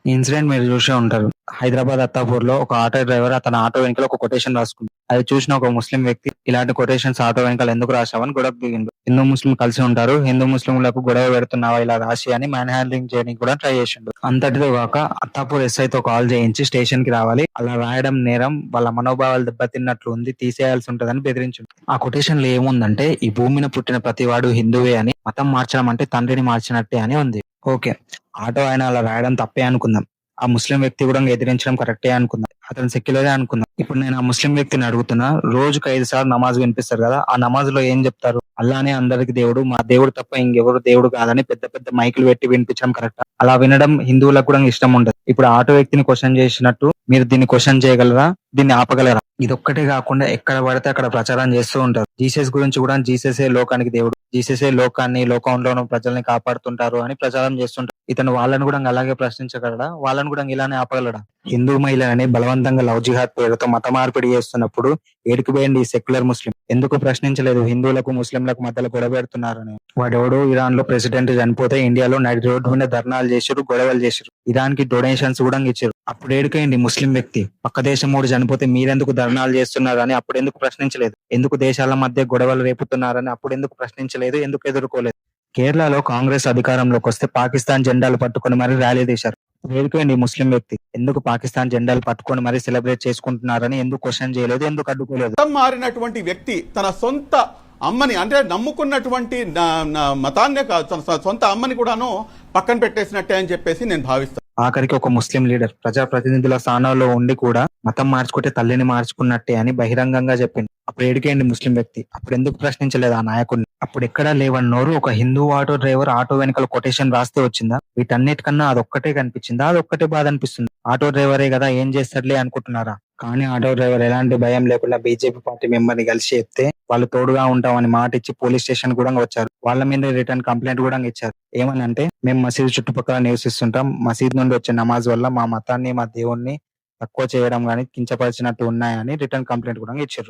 ఈ ఇన్సిడెంట్ మీరు చూసే ఉంటారు. హైదరాబాద్ అత్తాపూర్‌లో ఒక ఆటో డ్రైవర్ అతని ఆటో వెనకాల ఒక కొటేషన్ రాసుకుండు. అది చూసిన ఒక ముస్లిం వ్యక్తి ఇలాంటి కొటేషన్స్ ఆటో వెనకాల ఎందుకు రాసావని గొడవకు దిగిండు. హిందూ, ముస్లిం కలిసి ఉంటారు. హిందూ ముస్లింలకు గొడవ పెడుతున్నావా ఇలా రాసి అని మ్యాన్ హ్యాండ్లింగ్ చేయడానికి కూడా ట్రై చేసిండు. అంతటితో కాక అత్తాపూర్ ఎస్ఐతో కాల్ చేయించి స్టేషన్‌కి రావాలి. అలా రాయడం నేరం. వాళ్ళ మనోభావాలు దెబ్బతిన్నట్లు ఉంది. తీసేయాల్సి ఉంటదని బెదిరించిండు. ఆ కొటేషన్‌లో ఏముందంటే ఈ భూమి మీద పుట్టిన ప్రతివాడు హిందువే అని, మతం మార్చడం అంటే తండ్రిని మార్చినట్టే అని ఉంది. ఓకే. ఆటో ఆయన అలా రాయడం తప్పే అనుకుందాం. ఆ ముస్లిం వ్యక్తి కూడా ఎదిరించడం కరెక్టే అనుకుందాం. అతను సెక్యులరే అనుకుందాం. ఇప్పుడు నేను ఆ ముస్లిం వ్యక్తిని అడుగుతున్నా, రోజుకు 5 సార్లు నమాజ్ వినిపిస్తారు కదా! ఆ నమాజ్‌లో ఏం చెప్తారు? అల్లానే అందరికి దేవుడు, మా దేవుడు తప్ప ఇంకెవరు దేవుడు కాదని పెద్ద పెద్ద మైకులు పెట్టి వినిపించడం కరెక్టా? అలా వినడం హిందువులకు కూడా ఇష్టం ఉండదు. ఇప్పుడు ఆటో వ్యక్తిని క్వెషన్ చేసినట్టు మీరు దీన్ని క్వెషన్ చేయగలరా? దీన్ని ఆపగలరా? ఇదొక్కటే కాకుండా ఎక్కడ పడితే అక్కడ ప్రచారం చేస్తూ ఉంటారు. జీసస్ గురించి కూడా జీససే లోకానికి దేవుడు. జీససే లోకాన్ని, లోకంలో ఉన్న ప్రజల్ని కాపాడుతుంటారు అని ప్రచారం చేస్తుంటారు. ఇతను వాళ్ళని కూడా అలాగే ప్రశ్నించగలడా? వాళ్ళని కూడా ఇలానే ఆపగలడా? హిందూ మహిళలని బలవంతంగా లవ్ జిహాద్ పేరుతో మత మార్పిడి చేస్తున్నప్పుడు ఏడికి పోయింది ఈ సెక్యులర్ ముస్లిం? ఎందుకు ప్రశ్నించలేదు హిందువులకు ముస్లింలకు మధ్యలో గొడవ పెడుతున్నారని? వాడెవడో ఇరాన్ లో ప్రెసిడెంట్ చనిపోతే ఇండియాలో నడి రోడ్డు మీద ధర్నాలు చేసిరు, గొడవలు చేసిరు. ఇరాన్ కి డొనేషన్స్ కూడా ఇచ్చారు. అప్పుడు ఏడికైంది ముస్లిం వ్యక్తి? పక్క దేశం మూడు చనిపోతే మీరెందుకు ధర్నాలు చేస్తున్నారని అప్పుడు ఎందుకు ప్రశ్నించలేదు? ఎందుకు దేశాల మధ్య గొడవలు రేపుతున్నారని అప్పుడు ఎందుకు ప్రశ్నించలేదు? ఎందుకు ఎదుర్కోలేదు? కేరళలో కాంగ్రెస్ అధికారంలోకి వస్తే పాకిస్తాన్ జెండాలు పట్టుకొని మరి ర్యాలీ తీశారు. వేడుకైంది ముస్లిం వ్యక్తి ఎందుకు పాకిస్తాన్ జెండాలు పట్టుకొని మరి సెలబ్రేట్ చేసుకుంటున్నారని ఎందుకు క్వశ్చన్ చేయలేదు? ఎందుకు అడ్డుకోలేదు? మతం మారినటువంటి వ్యక్తి తన సొంత అమ్మని, అంటే నమ్ముకున్నటువంటి మతాన్నే కాదు, తన సొంత అమ్మని కూడాను పక్కన పెట్టేసినట్టే అని చెప్పేసి నేను భావిస్తాను. ఆఖరికి ఒక ముస్లిం లీడర్ ప్రజాప్రతినిధుల స్థానంలో ఉండి కూడా మతం మార్చుకుంటే తల్లిని మార్చుకున్నట్టే అని బహిరంగంగా చెప్పింది. అప్పుడు ఏడికేయండి ముస్లిం వ్యక్తి? అప్పుడు ఎందుకు ప్రశ్నించలేదు ఆ నాయకుడిని? అప్పుడు ఎక్కడా లేవన్నోరు ఒక హిందూ ఆటో డ్రైవర్ ఆటో వెనకాల కొటేషన్ రాస్తే వచ్చిందా? వీటన్నిటికన్నా అదొక్కటే కనిపించిందా? అదొక్కటే బాధ అనిపిస్తుంది. ఆటో డ్రైవరే కదా ఏం చేస్తాడులే అనుకుంటున్నారా? కానీ ఆటో డ్రైవర్ ఎలాంటి భయం లేకుండా బీజేపీ పార్టీ మెంబర్ని కలిసి చెప్తే వాళ్ళు తోడుగా ఉంటామని మాట ఇచ్చి పోలీస్ స్టేషన్ కూడా వచ్చారు. వాళ్ళ మీద రిటర్న్ కంప్లైంట్ కూడా ఇచ్చారు. ఏమని అంటే, మేము మసీదు చుట్టుపక్కల నివసిస్తుంటాం, మసీద్ నుండి వచ్చే నమాజ్ వల్ల మా మతాన్ని, మా దేవుణ్ణి తక్కువ చేయడం గానీ కించపరిచినట్టు ఉన్నాయని రిటర్న్ కంప్లైంట్ కూడా ఇచ్చారు.